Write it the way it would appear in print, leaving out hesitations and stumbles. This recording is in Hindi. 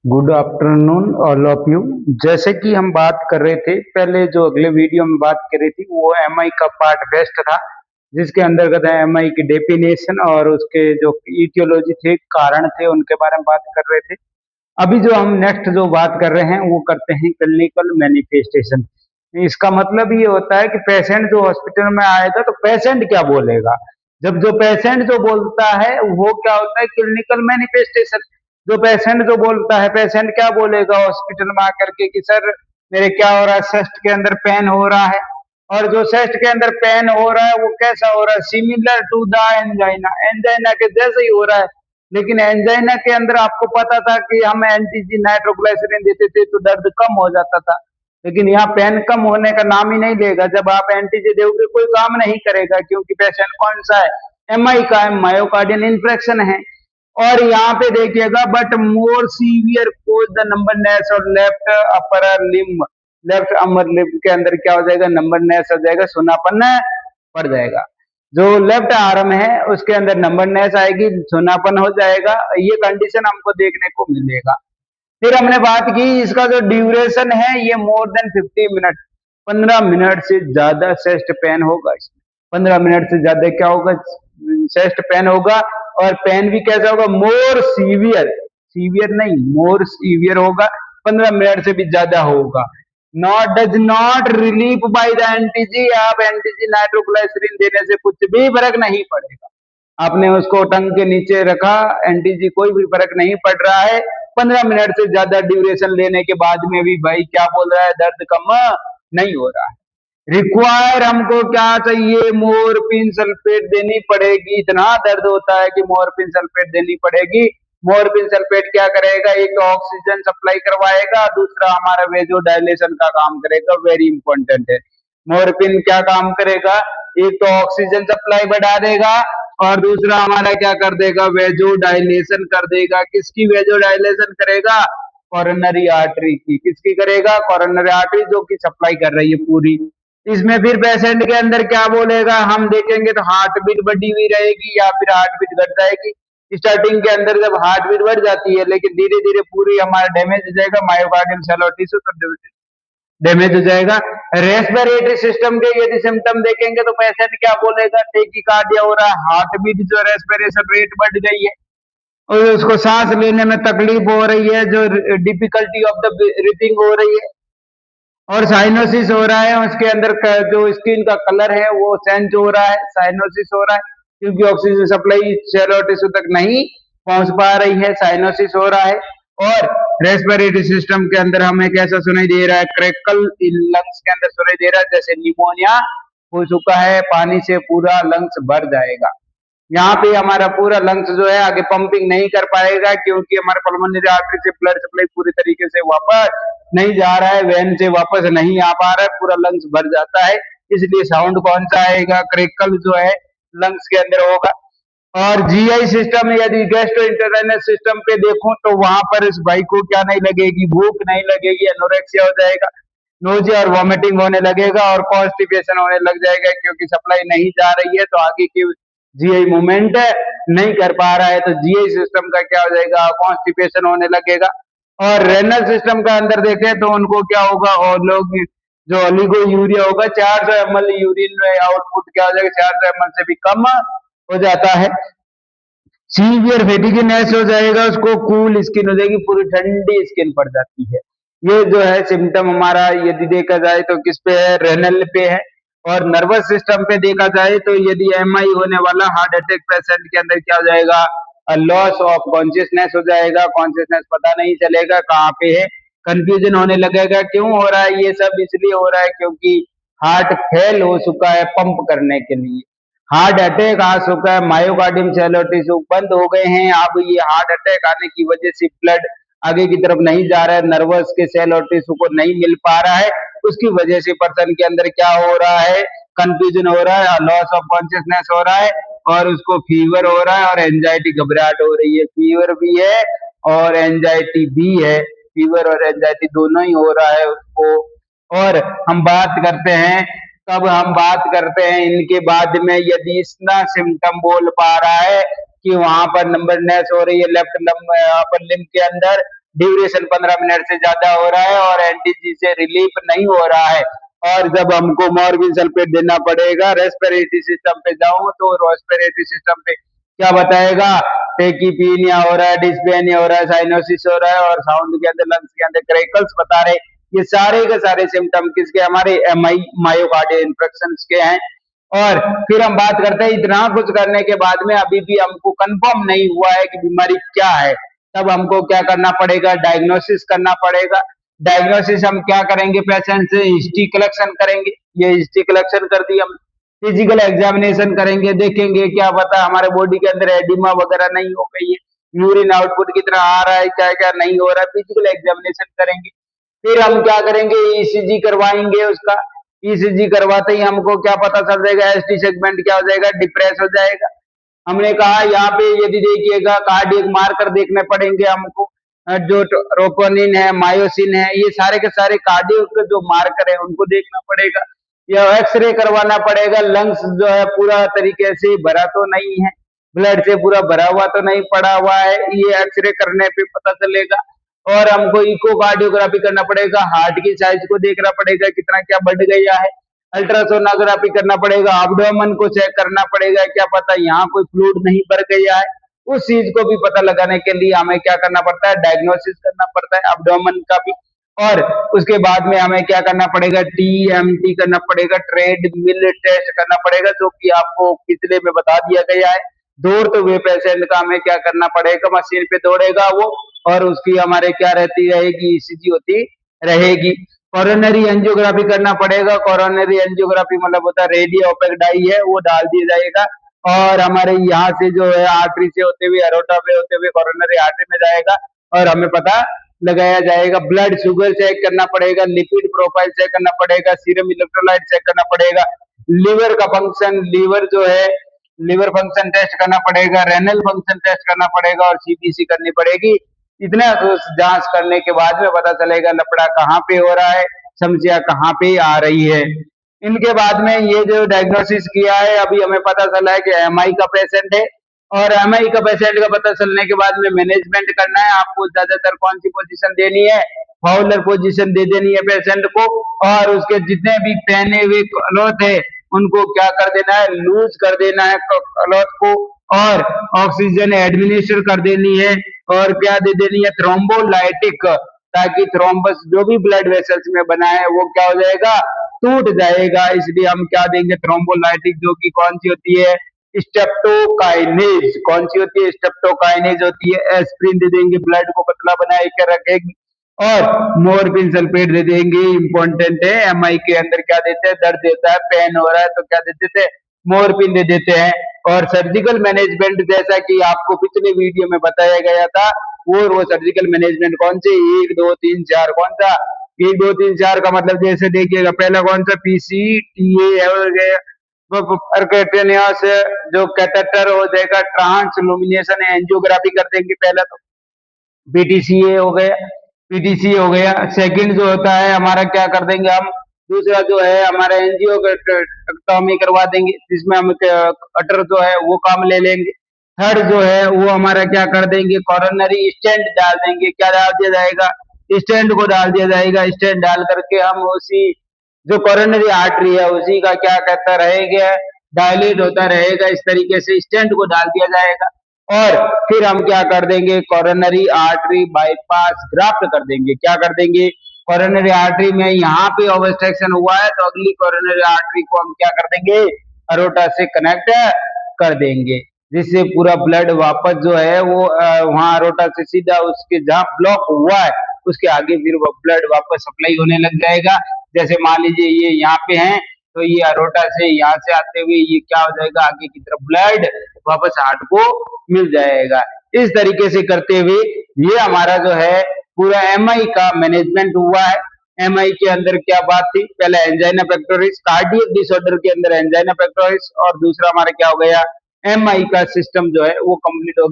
Good afternoon all of you. जैसे कि हम बात कर रहे थे पहले, जो अगले वीडियो में बात कर रही थी वो एमआई का पार्ट बेस्ट था, जिसके अंतर्गत एमआई की डेफिनेशन और उसके जो इटियोलॉजी थे, कारण थे, उनके बारे में बात कर रहे थे। अभी जो हम नेक्स्ट जो बात कर रहे हैं वो करते हैं क्लिनिकल मैनिफेस्टेशन। इसका मतलब ये होता है कि पेशेंट जो हॉस्पिटल में आएगा तो पेशेंट क्या बोलेगा। जब जो पेशेंट जो बोलता है वो क्या होता है, क्लिनिकल मैनिफेस्टेशन। जो पेशेंट जो बोलता है, पेशेंट क्या बोलेगा हॉस्पिटल में आकर के कि सर मेरे क्या हो रहा है, चेस्ट के अंदर पेन हो रहा है। और जो चेस्ट के अंदर पेन हो रहा है वो कैसा हो रहा है, similar to the angina, angina के जैसे ही हो रहा है। लेकिन एंजाइना के अंदर आपको पता था कि हम एंटीजी नाइट्रोग्लिसरीन देते थे तो दर्द कम हो जाता था। लेकिन यहाँ पेन कम होने का नाम ही नहीं लेगा। जब आप एंटीजी दोगे कोई काम नहीं करेगा, क्योंकि पेशेंट कौन सा है, एमआई का है, मायोकार्डियल इन्फेक्शन है। और यहाँ पे देखिएगा, but more severe cause the numbness और left upper limb, left upper limb के अंदर क्या हो जाएगा, नंबरनेस हो जाएगा, सुनापन पड़ जाएगा। जो लेफ्ट आर्म है उसके अंदर नंबरनेस आएगी, सुनापन हो जाएगा। ये कंडीशन हमको देखने को मिलेगा। फिर हमने बात की इसका जो ड्यूरेशन है, ये मोर देन 50 मिनट, 15 मिनट से ज्यादा चेस्ट पेन होगा इसमें। 15 मिनट से ज्यादा क्या होगा, चेस्ट पेन होगा। और पेन भी कैसा होगा, मोर सीवियर, सीवियर नहीं मोर सीवियर होगा, 15 मिनट से भी ज्यादा होगा। Not does not relief by the NTG, आप एंटीजी नाइट्रोग्लिसरीन देने से कुछ भी फर्क नहीं पड़ेगा। आपने उसको टंग के नीचे रखा, एंटीजी कोई भी फर्क नहीं पड़ रहा है। 15 मिनट से ज्यादा ड्यूरेशन लेने के बाद में भी भाई क्या बोल रहा है, दर्द कम नहीं हो रहा है। रिक्वायर हमको क्या चाहिए, मोरफिन सल्फेट देनी पड़ेगी। इतना दर्द होता है कि मोरफिन सल्फेट देनी पड़ेगी। मोरफिन सल्फेट क्या करेगा, एक तो ऑक्सीजन सप्लाई करवाएगा, दूसरा हमारा वेजो डायलेशन का काम करेगा। वेरी इंपॉर्टेंट है। मोरफिन क्या काम करेगा, एक तो ऑक्सीजन सप्लाई बढ़ा देगा और दूसरा हमारा क्या कर देगा, वेजो डायलेशन कर देगा। किसकी वेजो डायलेशन करेगा, कोरोनरी आर्टरी की। किसकी करेगा, कोरोनरी आर्टरी, जो कि सप्लाई कर रही है पूरी। इसमें फिर पेशेंट के अंदर क्या बोलेगा, हम देखेंगे तो हार्ट बीट बढ़ी हुई रहेगी या फिर हार्ट बीट घट जाएगी। स्टार्टिंग के अंदर जब हार्ट बीट बढ़ जाती है, लेकिन धीरे धीरे पूरी हमारा डैमेज हो जाएगा, मायोकार्डियल सेल और टिश्यू तो डैमेज हो जाएगा। रेस्पिरेटरी सिस्टम के यदि सिम्टम देखेंगे तो पेशेंट क्या बोलेगा, टेकिकार्डिया हो रहा है, हार्ट बीट जो रेस्पिरेशन रेट बढ़ गई है और उसको सांस लेने में तकलीफ हो रही है, जो डिफिकल्टी ऑफ द ब्रीथिंग हो रही है। और साइनोसिस हो रहा है, उसके अंदर जो स्किन का कलर है वो चेंज हो रहा है, साइनोसिस हो रहा है, क्योंकि ऑक्सीजन सप्लाई सेल और टिश्यू तक नहीं पहुंच पा रही है, साइनोसिस हो रहा है। और रेस्पिरेटरी सिस्टम के अंदर हमें कैसा सुनाई दे रहा है, क्रैकल लंग्स के अंदर सुनाई दे रहा है, जैसे निमोनिया हो चुका है, पानी से पूरा लंग्स भर जाएगा। यहाँ पे हमारा पूरा लंग्स जो है आगे पंपिंग नहीं कर पाएगा, क्योंकि हमारे पल्मोनरी आर्टरी से ब्लड सप्लाई पूरी तरीके से वापस नहीं जा रहा है, वेन से वापस नहीं आ पा रहा है, पूरा लंग्स भर जाता है। इसलिए साउंड कौन सा आएगा, क्रेकल जो है लंग्स के अंदर होगा। और जीआई सिस्टम, यदि गैस्ट्रोइंटेस्टाइनल सिस्टम पे देखूं तो वहां पर इस भाई को क्या नहीं लगेगी, भूख नहीं लगेगी, एनोरेक्सिया हो जाएगा, नोजिया और वॉमिटिंग होने लगेगा और कॉन्स्टिपेशन होने लग जाएगा, क्योंकि सप्लाई नहीं जा रही है तो आगे की जीआई मूवमेंट नहीं कर पा रहा है, तो जीआई सिस्टम का क्या हो जाएगा, कॉन्स्टिपेशन होने लगेगा। और रेनल सिस्टम का अंदर देखें तो उनको क्या होगा, और लोग जो ओलिगो यूरिया होगा, 400 ml यूरिन में आउटपुट क्या हो जाएगा, 400 ml से भी कम हो जाता है। सीवियर फेटिगनेस हो जाएगा, उसको कूल स्किन हो जाएगी, पूरी ठंडी स्किन पड़ जाती है। ये जो है सिम्टम हमारा यदि देखा जाए तो किस पे है, रेनल पे है। और नर्वस सिस्टम पे देखा जाए तो यदि एमआई होने वाला हार्ट अटैक पेशेंट के अंदर क्या हो जाएगा, लॉस ऑफ कॉन्शियसनेस हो जाएगा, कॉन्शियसनेस पता नहीं चलेगा कहाँ पे है, कंफ्यूजन होने लगेगा। क्यों हो रहा है ये सब, इसलिए हो रहा है क्योंकि हार्ट फेल हो चुका है पंप करने के लिए, हार्ट अटैक आ चुका है, मायोकार्डियम सेल और टिश्यू बंद हो गए हैं। अब ये हार्ट अटैक आने की वजह से ब्लड आगे की तरफ नहीं जा रहा है, नर्वस के सेल और टिश्यू को नहीं मिल पा रहा है, उसकी वजह से पर्सन के अंदर क्या हो रहा है, कंफ्यूजन हो रहा है, लॉस ऑफ कॉन्शियसनेस हो रहा है और उसको फीवर हो रहा है और एंजाइटी, घबराहट हो रही है। फीवर भी है और एंजाइटी भी है, फीवर और एंजाइटी दोनों ही हो रहा है उसको। और हम बात करते हैं, तब हम बात करते हैं इनके बाद में, यदि इतना सिम्टम बोल पा रहा है कि वहां पर नंबरनेस हो रही है लेफ्ट अपर लिम्ब के अंदर, ड्यूरेशन 15 मिनट से ज्यादा हो रहा है और एनटीजी से रिलीफ नहीं हो रहा है। और जब हमको मॉर्फिन सल्फेट देना पड़ेगा, रेस्पिरेटरी सिस्टम पे जाऊं तो रेस्पिरेटरी सिस्टम पे क्या बताएगा, टेकीपीनिया हो रहा है, डिस्पेनिया हो रहा है, साइनोसिस हो रहा है और साउंड के अंदर, लंग्स के अंदर क्रैकल्स बता रहे। ये सारे के सारे सिम्टम किसके, हमारे एमआई मायोकार्डियल इंफेक्शन के हैं। और फिर हम बात करते हैं, इतना कुछ करने के बाद में अभी भी हमको कंफर्म नहीं हुआ है कि बीमारी क्या है, तब हमको क्या करना पड़ेगा, डायग्नोसिस करना पड़ेगा। डायग्नोसिस हम क्या करेंगे, पेशेंट से हिस्ट्री कलेक्शन करेंगे। ये हिस्ट्री कलेक्शन कर दी हम, फिजिकल एग्जामिनेशन करेंगे, देखेंगे क्या पता हमारे बॉडी के अंदर एडिमा वगैरह नहीं हो गई है, यूरिन आउटपुट कितना आ रहा है, क्या क्या नहीं हो रहा है, फिजिकल एग्जामिनेशन करेंगे। फिर हम क्या करेंगे, ईसीजी करवाएंगे उसका। ईसीजी करवाते ही हमको क्या पता चल जाएगा, एसटी सेगमेंट क्या हो जाएगा, डिप्रेस हो जाएगा। हमने कहा यहाँ पे यदि देखिएगा कार्डियक मार्कर देखने पड़ेंगे हमको, जो रोपोनिन है, मायोसिन है, ये सारे के सारे कार्डियक जो मार्कर है उनको देखना पड़ेगा। या एक्सरे करवाना पड़ेगा, लंग्स जो है पूरा तरीके से भरा तो नहीं है, ब्लड से पूरा भरा हुआ तो नहीं पड़ा हुआ है, ये एक्सरे करने पे पता चलेगा। और हमको इकोकार्डियोग्राफी करना पड़ेगा, हार्ट की साइज को देखना पड़ेगा कितना क्या बढ़ गया है। अल्ट्रासोनोग्राफी करना पड़ेगा, एब्डोमेन को चेक करना पड़ेगा, क्या पता यहाँ कोई फ्लूइड नहीं बढ़ गया है। उस चीज को भी पता लगाने के लिए हमें क्या करना पड़ता है, डायग्नोसिस करना पड़ता है एब्डोमेन का भी। और उसके बाद में हमें क्या करना पड़ेगा, टीएमटी करना पड़ेगा, ट्रेड मिल टेस्ट करना पड़ेगा, जो कि आपको पिछले में बता दिया गया है। दौड़ते हुए पेशेंट का हमें क्या करना पड़ेगा, मशीन पे दौड़ेगा वो, और उसकी हमारे क्या रहती रहेगी, ईसीजी होती रहेगी। कोरोनरी एंजियोग्राफी करना पड़ेगा। कोरोनरी एंजियोग्राफी मतलब होता है रेडियो ओपेक डाई है वो डाल दिया जाएगा और हमारे यहाँ से जो है आर्टरी से होते हुए, अरोटा पे होते हुए कोरोनरी आर्टरी में जाएगा और हमें पता लगाया जाएगा। ब्लड शुगर चेक करना पड़ेगा, लिपिड प्रोफाइल चेक करना पड़ेगा, सीरम इलेक्ट्रोलाइट चेक करना पड़ेगा, लीवर का फंक्शन, लीवर जो है लीवर फंक्शन टेस्ट करना पड़ेगा, रेनल फंक्शन टेस्ट करना पड़ेगा और सीबीसी करनी पड़ेगी। इतना जांच करने के बाद में पता चलेगा लफड़ा कहाँ पे हो रहा है, समस्या कहाँ पे आ रही है। इनके बाद में ये जो डायग्नोसिस किया है, अभी हमें पता चला है कि एमआई का पेशेंट है और एमआई का पेशेंट का पता चलने के बाद में मैनेजमेंट करना है। आपको ज्यादातर कौन सी पोजीशन देनी है, फाउलर पोजीशन दे देनी है पेशेंट को, और उसके जितने भी पहने हुए क्लॉथ है उनको क्या कर देना है, लूज कर देना है क्लॉथ को, और ऑक्सीजन एडमिनिस्टर कर देनी है, और क्या दे देनी है, थ्रोम्बोलाइटिक, ताकि थ्रोम्बस जो भी ब्लड वेसल्स में बना है वो क्या हो जाएगा, टूट जाएगा। इसलिए हम क्या देंगे, थ्रोम्बोलाइटिक, जो कि कौन सी होती है, स्टेप्टोकाइनेज। कौन सी होती है, स्टेप्टोकाइनेज होती है। एस्प्रिन दे देंगे, ब्लड को पतला बनाए के रखेगी, और मोरफिन सल्फेट दे देंगे, इंपॉर्टेंट है। एमआई के अंदर क्या देते हैं, दर्द देता है, पेन हो रहा है तो क्या दे देते हैं, मोरफिन दे देते हैं। और सर्जिकल मैनेजमेंट, जैसा कि आपको पिछले वीडियो में बताया गया था, वो सर्जिकल मैनेजमेंट कौन से, 1 2 3 4, कौन सा, 1 2 3 4 का मतलब जैसे देखिएगा, पहला कौन सा, पीसीटीए हो गया, परक्यूटेनियस जो कैथेटर हो जाएगा, ट्रांस लुमिनेशन एंजियोग्राफी कर देंगे पहला तो, पीटीसीए हो गया, पीटीसी हो गया। सेकंड जो होता है हमारा, क्या कर देंगे हम, दूसरा जो है हमारा एंजियोटॉमी करवा देंगे, जिसमें हम कटर जो है वो काम ले लेंगे। थर्ड जो है वो हमारा क्या कर देंगे, कोरोनरी स्टेंट डाल देंगे। क्या डाल दिया जाएगा, स्टेंट को डाल दिया जाएगा। स्टेंट डाल करके हम उसी जो कोरोनरी आर्टरी है उसी का क्या कहता रहेगा, डायलेट होता रहेगा। इस तरीके से स्टेंट को डाल दिया जाएगा और फिर हम क्या कर देंगे, कोरोनरी आर्टरी बाईपास ग्राफ्ट कर देंगे। क्या कर देंगे, कोरोनरी आर्टरी में यहाँ पे ऑब्स्ट्रक्शन हुआ है तो अगली कोरोनरी आर्टरी को हम क्या कर देंगे, अरोटा से कनेक्ट कर देंगे, जिससे पूरा ब्लड वापस जो है वो वहां अरोटा से सीधा उसके जहाँ ब्लॉक हुआ है उसके आगे फिर वो ब्लड वापस सप्लाई होने लग जाएगा। जैसे मान लीजिए ये यहाँ पे है तो ये अरोटा से यहाँ से आते हुए ये क्या हो जाएगा, आगे की तरफ ब्लड वापस हार्ट को मिल जाएगा। इस तरीके से करते हुए ये हमारा जो है पूरा एमआई का मैनेजमेंट हुआ है। एमआई के अंदर क्या बात थी, पहले एंजाइना पेक्टोरिस, कार्डियक डिसऑर्डर के अंदर एंजाइना पेक्टोरिस, और दूसरा हमारा क्या हो गया, एमआई का सिस्टम जो है वो कंप्लीट हो गया।